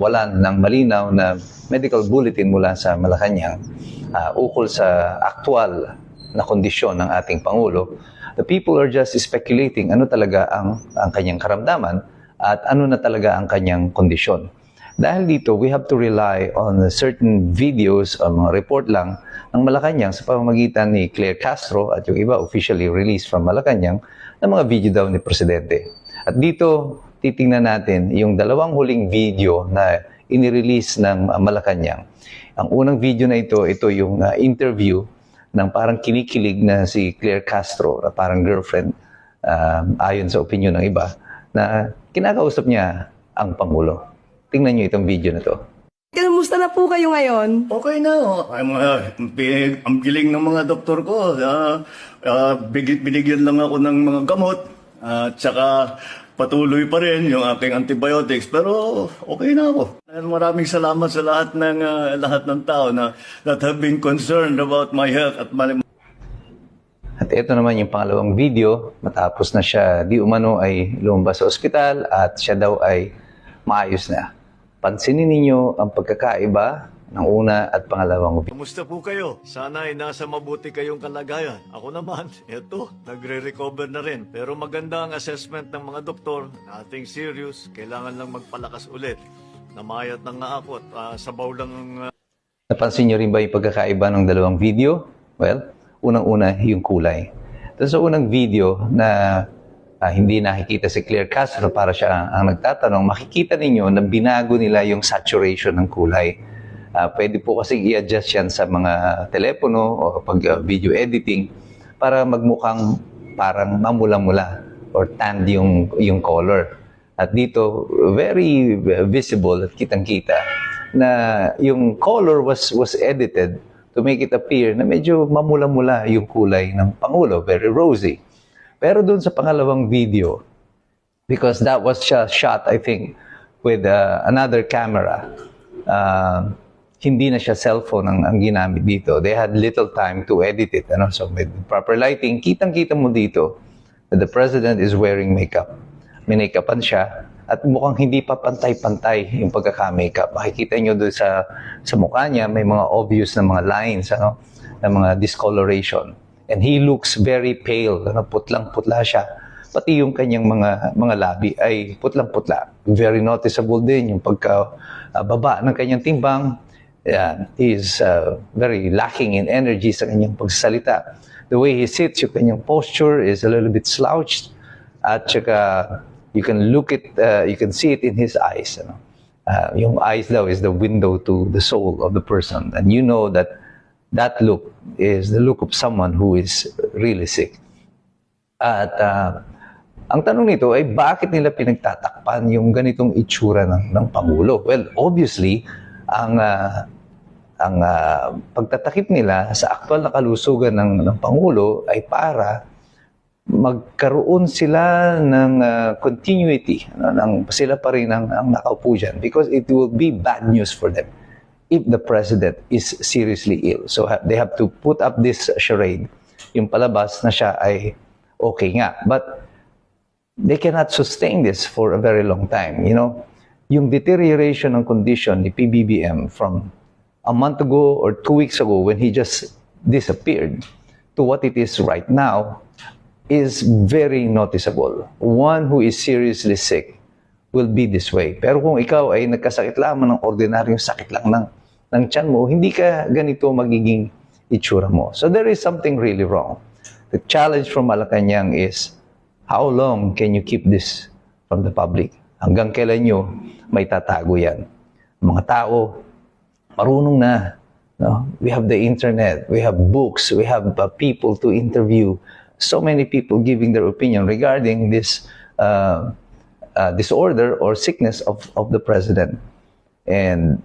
wala ng malinaw na medical bulletin mula sa Malacanang ukol sa aktual na kondisyon ng ating Pangulo. The people are just speculating ano talaga ang kanyang karamdaman at ano na talaga ang kanyang kondisyon. Dahil dito, we have to rely on certain videos o mga report lang ng Malacanang sa pamamagitan ni Claire Castro at yung iba officially released from Malacanang na mga video daw ni Presidente. At dito, titingnan natin yung dalawang huling video na inirelease ng Malacanang. Ang unang video na ito yung interview ng parang kinikilig na si Claire Castro, na parang girlfriend, ayon sa opinion ng iba, na kinakausap niya ang Pangulo. Tingnan niyo itong video na to. Kamusta na po kayo ngayon? Okay na. Ang giling ng mga doktor ko. Binigyan lang ako ng mga gamot. Tsaka patuloy pa rin yung aking antibiotics. Pero okay na ako. Maraming salamat sa lahat ng tao that have been concerned about my health at my... At ito naman yung pangalawang video. Matapos na siya di umano ay lumabas sa ospital at siya daw ay maayos na. Pansinin ninyo ang pagkakaiba ng una at pangalawang video. Kumusta po kayo? Sana ay nasa mabuti kayong kalagayan. Ako naman, eto, nagre-recover na rin. Pero maganda ang assessment ng mga doktor. Nothing serious. Kailangan lang magpalakas ulit. Namayat na nga ako at sabaw lang ang... Napansin nyo rin ba yung pagkakaiba ng dalawang video? Well, unang-una yung kulay. Sa unang video na hindi nakikita si Claire Castro para siya ang nagtatanong, makikita ninyo na binago nila yung saturation ng kulay. Pwede po kasi i-adjust yan sa mga telepono o pag video editing para magmukhang parang mamula-mula or tanned yung color. At dito, very visible at kitang-kita na yung color was edited to make it appear na medyo mamula-mula yung kulay ng Pangulo, very rosy. Pero doon sa pangalawang video, because that was shot, I think, with another camera, hindi na siya cellphone ang ginamit dito. They had little time to edit it. So with proper lighting, kitang-kita mo dito that the President is wearing makeup. May make-upan siya at mukhang hindi pa pantay-pantay yung pagkaka-makeup. Makikita nyo doon sa mukha niya, may mga obvious na mga lines, na mga discoloration. And he looks very pale, putlang-putla siya. Pati yung kanyang mga labi ay putlang-putla. Very noticeable din yung pagkababa ng kanyang timbang. He is very lacking in energy sa kanyang pagsasalita. The way he sits, yung kanyang posture is a little bit slouched. At saka, you can see it in his eyes. Yung eyes daw is the window to the soul of the person. And you know that look is the look of someone who is really sick. At ang tanong nito ay bakit nila pinagtatakpan yung ganitong itsura ng Pangulo? Well, obviously, ang pagtatakip nila sa aktual na kalusugan ng Pangulo ay para magkaroon sila ng continuity, sila pa rin ang nakaupo dyan, because it will be bad news for them if the President is seriously ill. So they have to put up this charade, yung palabas na siya ay okay nga. But they cannot sustain this for a very long time. Yung deterioration ng condition ni PBBM from a month ago or 2 weeks ago when he just disappeared to what it is right now is very noticeable. One who is seriously sick will be this way. Pero kung ikaw ay nagkasakit lamang ng ordinaryong sakit lang ng tiyan mo, hindi ka ganito magiging itsura mo. So there is something really wrong. The challenge from Malacanang is, how long can you keep this from the public? Hanggang kailan nyo may tatago yan? Mga tao, marunong na. We have the internet, we have books, we have people to interview. So many people giving their opinion regarding this disorder or sickness of the President. And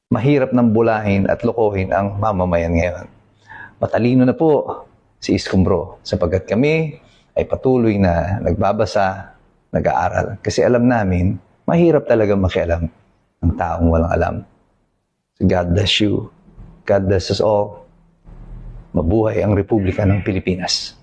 mahirap nang bulahin at lokohin ang mamamayan ngayon. Matalino na po si Escombro sapagkat kami ay patuloy na nagbabasa, nag-aaral. Kasi alam namin, mahirap talaga makialam ng taong walang alam. So God bless you. God bless us all. Mabuhay ang Republika ng Pilipinas.